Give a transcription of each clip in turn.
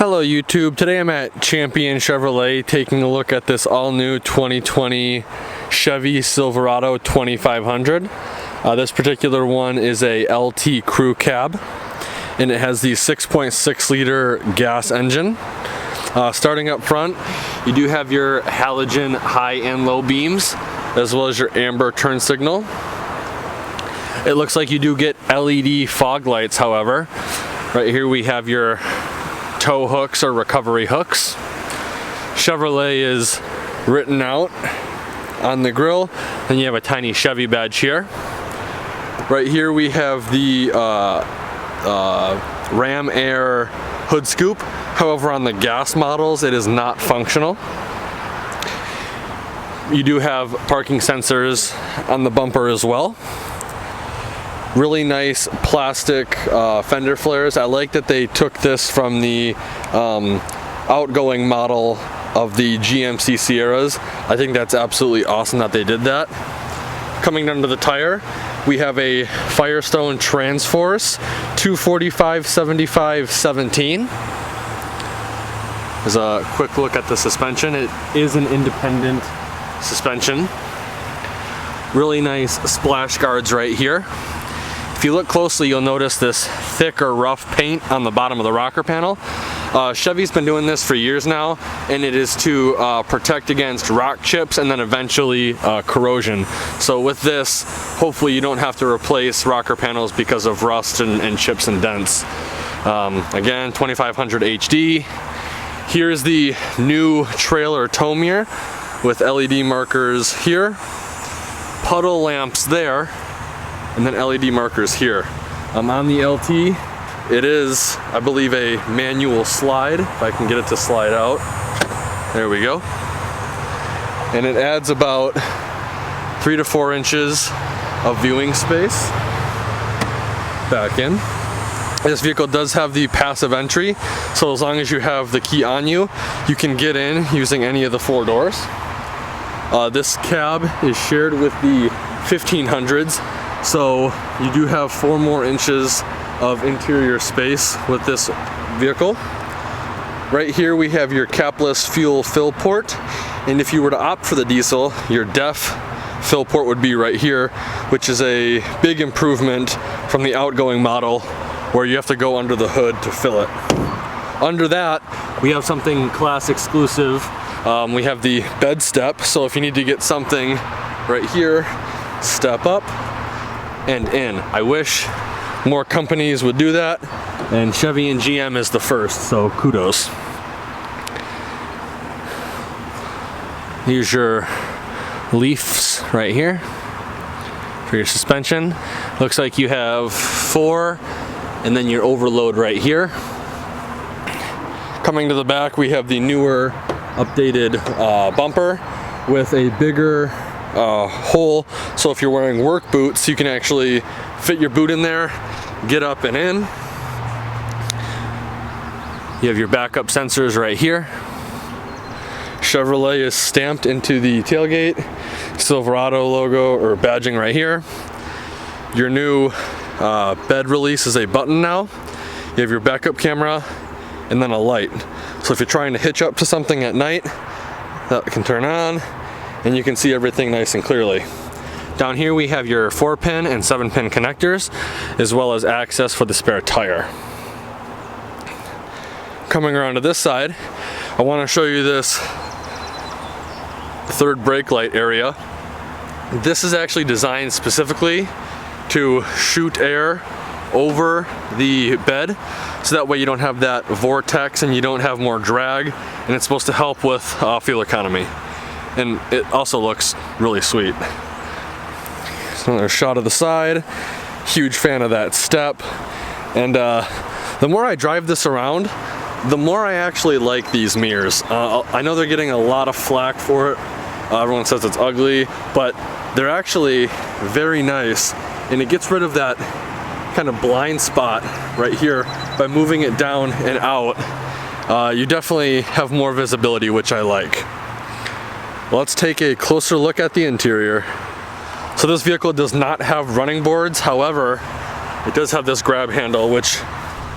Hello YouTube, today I'm at Champion Chevrolet taking a look at this all-new 2020 Chevy Silverado 2500. This particular one is a LT crew cab and it has the 6.6 liter gas engine. Starting up front, you do have your halogen high and low beams as well as your amber turn signal. It looks like you do get LED fog lights, however. Right here we have your tow hooks or recovery hooks. Chevrolet is written out on the grille, and you have a tiny Chevy badge here. Right here we have the Ram Air hood scoop. However, on the gas models it is not functional. You do have parking sensors on the bumper as well. Really nice plastic fender flares. I like that they took this from the outgoing model of the GMC Sierras. I think that's absolutely awesome that they did that. Coming down to the tire, we have a Firestone Transforce 245/75/17. There's a quick look at the suspension. It is an independent suspension. Really nice splash guards right here. If you look closely, you'll notice this thick or rough paint on the bottom of the rocker panel. Chevy's been doing this for years now, and it is to protect against rock chips and then eventually corrosion. So with this, hopefully you don't have to replace rocker panels because of rust and chips and dents. Again, 2500 HD. Here's the new trailer tow mirror with LED markers here, puddle lamps there, and then LED markers here. On the LT, it is, I believe, a manual slide, if I can get it to slide out. There we go. And it adds about 3 to 4 inches of viewing space back in. This vehicle does have the passive entry, so as long as you have the key on you, you can get in using any of the 4 doors. This cab is shared with the 1500s. So you do have 4 more inches of interior space with this vehicle. Right here we have your capless fuel fill port, and if you were to opt for the diesel, your DEF fill port would be right here, which is a big improvement from the outgoing model where you have to go under the hood to fill it. Under that, we have something class exclusive. We have the bed step, so if you need to get something right here, step up and in. I wish more companies would do that, and Chevy and GM is the first, so kudos. Here's your leafs right here for your suspension. Looks like you have 4, and then your overload right here. Coming to the back, we have the newer updated bumper with a bigger hole, so if you're wearing work boots, you can actually fit your boot in there, get up and in. You have your backup sensors right here. Chevrolet is stamped into the tailgate. Silverado logo or badging right here. Your new bed release is a button now. You have your backup camera and then a light. So if you're trying to hitch up to something at night, that can turn on and you can see everything nice and clearly. Down here we have your 4-pin and 7-pin connectors, as well as access for the spare tire. Coming around to this side, I want to show you this third brake light area. This is actually designed specifically to shoot air over the bed, so that way you don't have that vortex and you don't have more drag, and it's supposed to help with fuel economy. And it also looks really sweet. So another shot of the side. Huge fan of that step. And the more I drive this around, the more I actually like these mirrors. I know they're getting a lot of flack for it. Everyone says it's ugly, but they're actually very nice. And it gets rid of that kind of blind spot right here by moving it down and out. You definitely have more visibility, which I like. Let's take a closer look at the interior. So this vehicle does not have running boards, however, it does have this grab handle, which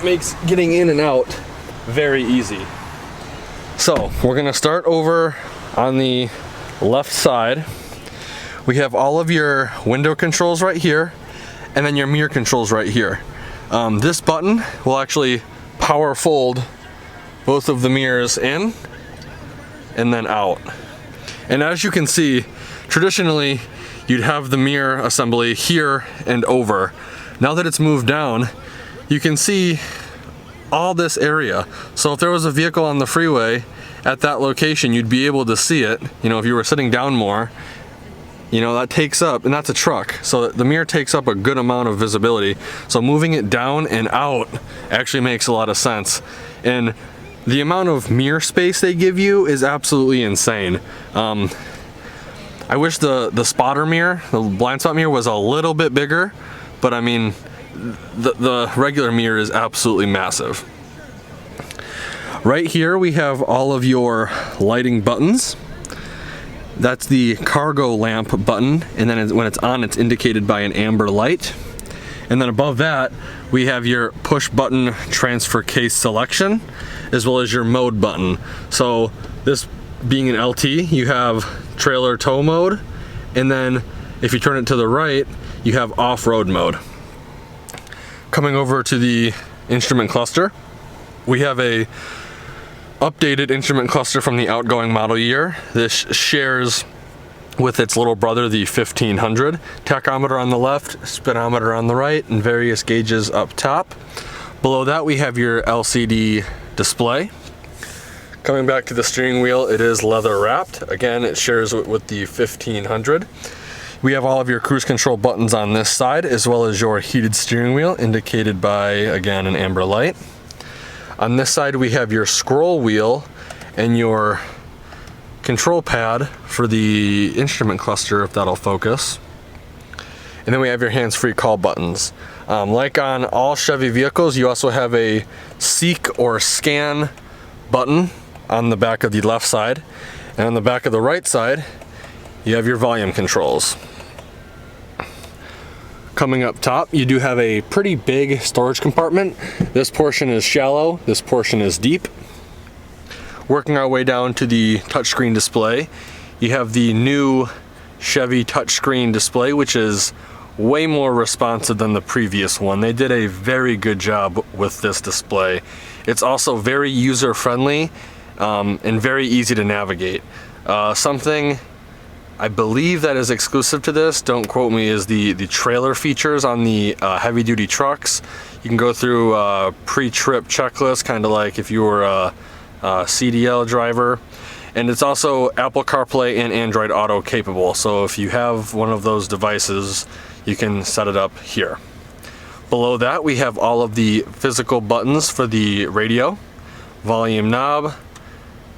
makes getting in and out very easy. So we're gonna start over on the left side. We have all of your window controls right here, and then your mirror controls right here. This button will actually power fold both of the mirrors in and then out. And as you can see, traditionally you'd have the mirror assembly here and over. Now that it's moved down, you can see all this area. So if there was a vehicle on the freeway at that location, you'd be able to see it. You know, if you were sitting down more, you know, that takes up, and that's a truck, so the mirror takes up a good amount of visibility. So moving it down and out actually makes a lot of sense. And the amount of mirror space they give you is absolutely insane. I wish the spotter mirror, the blind spot mirror, was a little bit bigger, but I mean, the regular mirror is absolutely massive. Right here we have all of your lighting buttons. That's the cargo lamp button, and then when it's on, it's indicated by an amber light. And then above that, we have your push button transfer case selection, as well as your mode button. So this being an LT, you have trailer tow mode, and then if you turn it to the right, you have off-road mode. Coming over to the instrument cluster, we have a updated instrument cluster from the outgoing model year. This shares with its little brother, the 1500. Tachometer on the left, speedometer on the right, and various gauges up top. Below that we have your LCD display. Coming back to the steering wheel, it is leather wrapped. Again, it shares with the 1500. We have all of your cruise control buttons on this side, as well as your heated steering wheel, indicated by, again, an amber light. On this side we have your scroll wheel and your control pad for the instrument cluster, if that'll focus. And then we have your hands-free call buttons. Like on all Chevy vehicles, you also have a seek or scan button on the back of the left side. And on the back of the right side, you have your volume controls. Coming up top, you do have a pretty big storage compartment. This portion is shallow, this portion is deep. Working our way down to the touchscreen display, you have the new Chevy touchscreen display, which is way more responsive than the previous one. They did a very good job with this display. It's also very user-friendly and very easy to navigate. Something I believe that is exclusive to this, don't quote me, is the trailer features on the heavy duty trucks. You can go through a pre-trip checklist, kind of like if you were a CDL driver. And it's also Apple CarPlay and Android Auto capable. So if you have one of those devices, you can set it up here. Below that, we have all of the physical buttons for the radio, volume knob,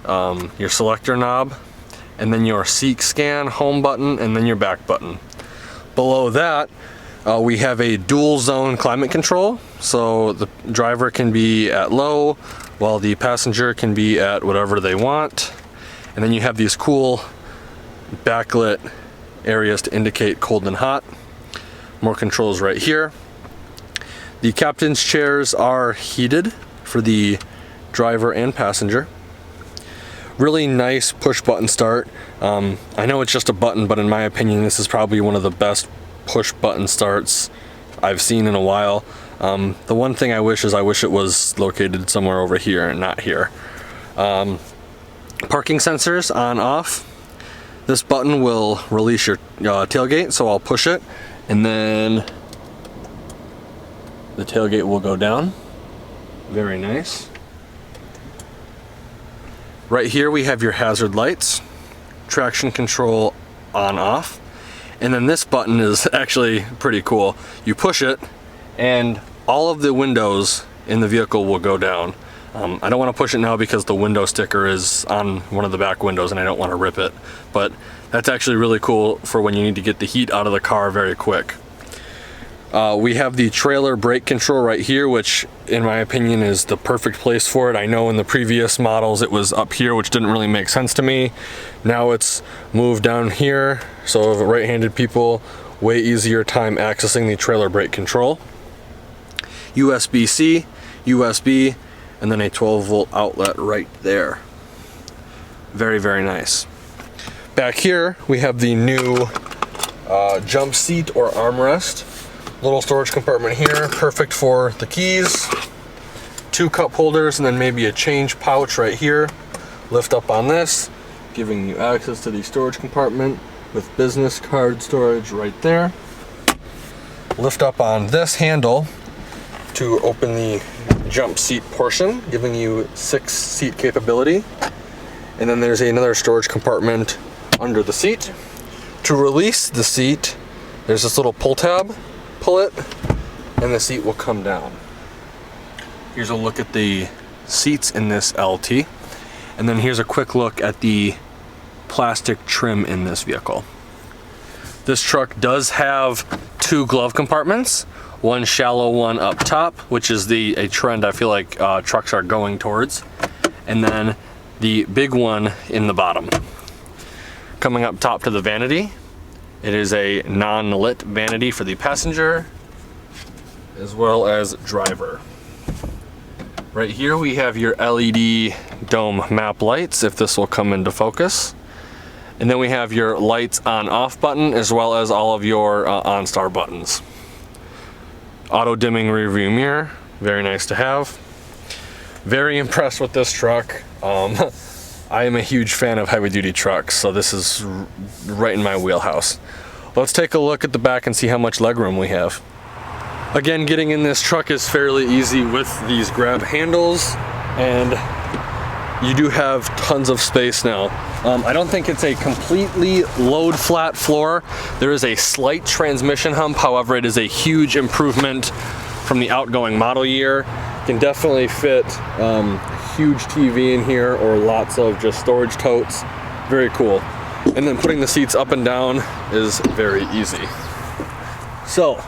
your selector knob, and then your seek scan, home button, and then your back button. Below that, we have a dual zone climate control, so the driver can be at low while the passenger can be at whatever they want. And then you have these cool backlit areas to indicate cold and hot. More controls right here. The captain's chairs are heated for the driver and passenger. Really nice push button start. I know it's just a button, but in my opinion, this is probably one of the best push button starts I've seen in a while. The one thing I wish it was located somewhere over here and not here. Parking sensors on off. This button will release your tailgate, so I'll push it and then the tailgate will go down. Very nice. Right here we have your hazard lights, traction control on off, and then this button is actually pretty cool. You push it and all of the windows in the vehicle will go down. I don't want to push it now because the window sticker is on one of the back windows and I don't want to rip it, but that's actually really cool for when you need to get the heat out of the car very quick. We have the trailer brake control right here, which in my opinion is the perfect place for it. I know in the previous models it was up here, which didn't really make sense to me. Now it's moved down here, so right-handed people, way easier time accessing the trailer brake control. USB-C, USB, and then a 12-volt outlet right there. Very, very nice. Back here, we have the new jump seat or armrest. Little storage compartment here, perfect for the keys. 2 cup holders, and then maybe a change pouch right here. Lift up on this, giving you access to the storage compartment with business card storage right there. Lift up on this handle to open the jump seat portion, giving you 6 seat capability. And then there's another storage compartment under the seat. To release the seat, there's this little pull tab. Pull it, and the seat will come down. Here's a look at the seats in this LT. And then here's a quick look at the plastic trim in this vehicle. This truck does have 2 glove compartments, one shallow one up top, which is a trend I feel like trucks are going towards, and then the big one in the bottom. Coming up top to the vanity, it is a non-lit vanity for the passenger as well as driver. Right here we have your LED dome map lights, if this will come into focus. And then we have your lights on off button as well as all of your OnStar buttons. Auto dimming rear view mirror, very nice to have. Very impressed with this truck. I am a huge fan of heavy duty trucks, so this is right in my wheelhouse. Let's take a look at the back and see how much legroom we have. Again, getting in this truck is fairly easy with these grab handles, and you do have tons of space now. I don't think it's a completely load flat floor. There is a slight transmission hump, however it is a huge improvement from the outgoing model year. You can definitely fit huge TV in here or lots of just storage totes. Very cool. And then putting the seats up and down is very easy. So,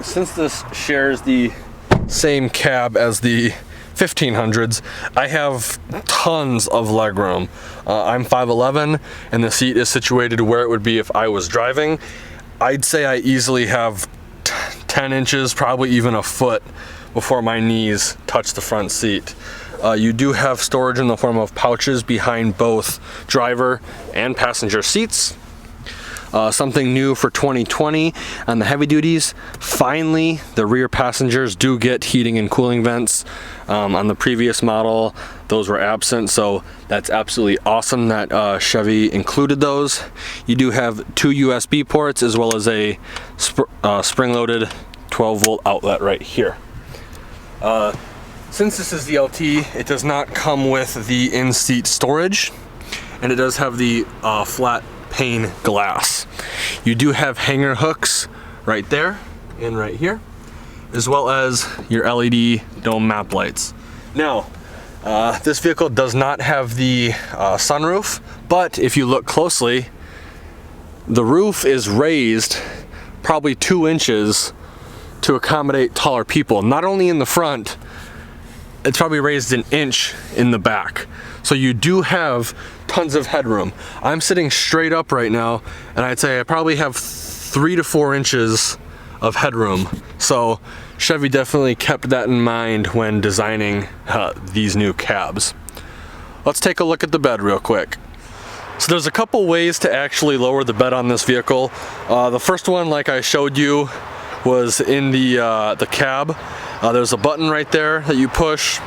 since this shares the same cab as the 1500s, I have tons of legroom. I'm 5'11", and the seat is situated where it would be if I was driving. I'd say I easily have 10 inches, probably even a foot, before my knees touch the front seat. You do have storage in the form of pouches behind both driver and passenger seats. Something new for 2020 on the heavy duties, finally the rear passengers do get heating and cooling vents. On the previous model those were absent, so that's absolutely awesome that Chevy included those. You do have 2 USB ports as well as a spring-loaded 12-volt outlet right here. Since this is the LT, it does not come with the in-seat storage, and it does have the flat pane glass. You do have hanger hooks right there and right here, as well as your LED dome map lights. Now, this vehicle does not have the sunroof, but if you look closely, the roof is raised probably 2 inches to accommodate taller people. Not only in the front, it's probably raised 1 inch in the back. So you do have tons of headroom. I'm sitting straight up right now, and I'd say I probably have 3 to 4 inches of headroom. So Chevy definitely kept that in mind when designing these new cabs. Let's take a look at the bed real quick. So there's a couple ways to actually lower the bed on this vehicle. The first one, like I showed you, was in the cab. There's a button right there that you push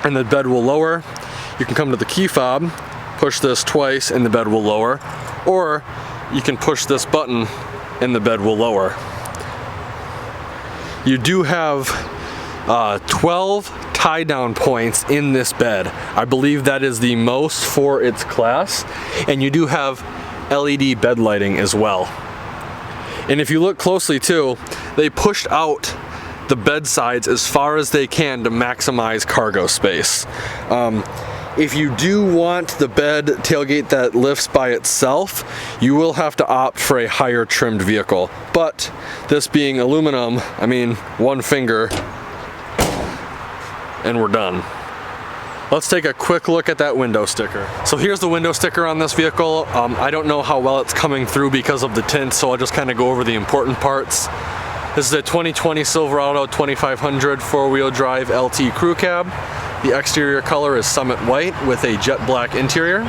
and the bed will lower. You can come to the key fob, push this twice and the bed will lower, or you can push this button and the bed will lower. You do have 12 tie down points in this bed. I believe that is the most for its class, and you do have LED bed lighting as well. And if you look closely too, they pushed out the bed sides as far as they can to maximize cargo space. If you do want the bed tailgate that lifts by itself, you will have to opt for a higher trimmed vehicle. But this being aluminum, I mean, one finger and we're done. Let's take a quick look at that window sticker. So here's the window sticker on this vehicle. I don't know how well it's coming through because of the tint, so I'll just kind of go over the important parts. This is a 2020 Silverado 2500 four-wheel drive LT crew cab. The exterior color is Summit White with a jet black interior.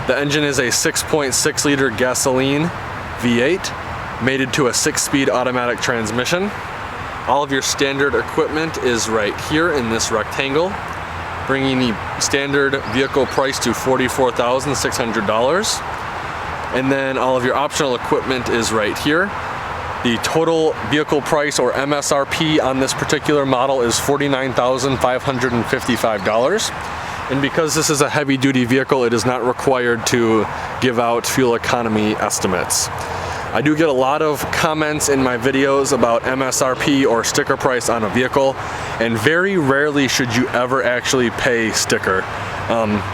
The engine is a 6.6 liter gasoline V8 mated to a 6-speed automatic transmission. All of your standard equipment is right here in this rectangle, bringing the standard vehicle price to $44,600. And then all of your optional equipment is right here. The total vehicle price, or MSRP, on this particular model is $49,555. And because this is a heavy-duty vehicle, it is not required to give out fuel economy estimates. I do get a lot of comments in my videos about MSRP or sticker price on a vehicle, and very rarely should you ever actually pay sticker.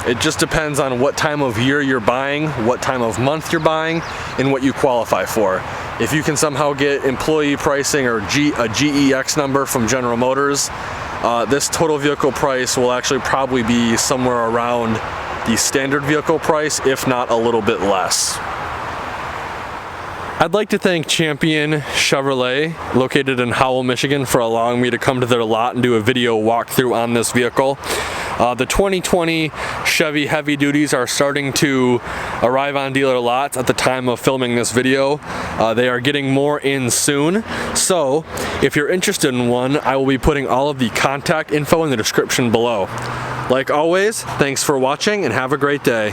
It just depends on what time of year you're buying, what time of month you're buying, and what you qualify for. If you can somehow get employee pricing or a GEX number from General Motors, this total vehicle price will actually probably be somewhere around the standard vehicle price, if not a little bit less. I'd like to thank Champion Chevrolet, located in Howell, Michigan, for allowing me to come to their lot and do a video walkthrough on this vehicle. The 2020 Chevy heavy duties are starting to arrive on dealer lots at the time of filming this video. They are getting more in soon, so if you're interested in one, I will be putting all of the contact info in the description below. Like always, thanks for watching and have a great day.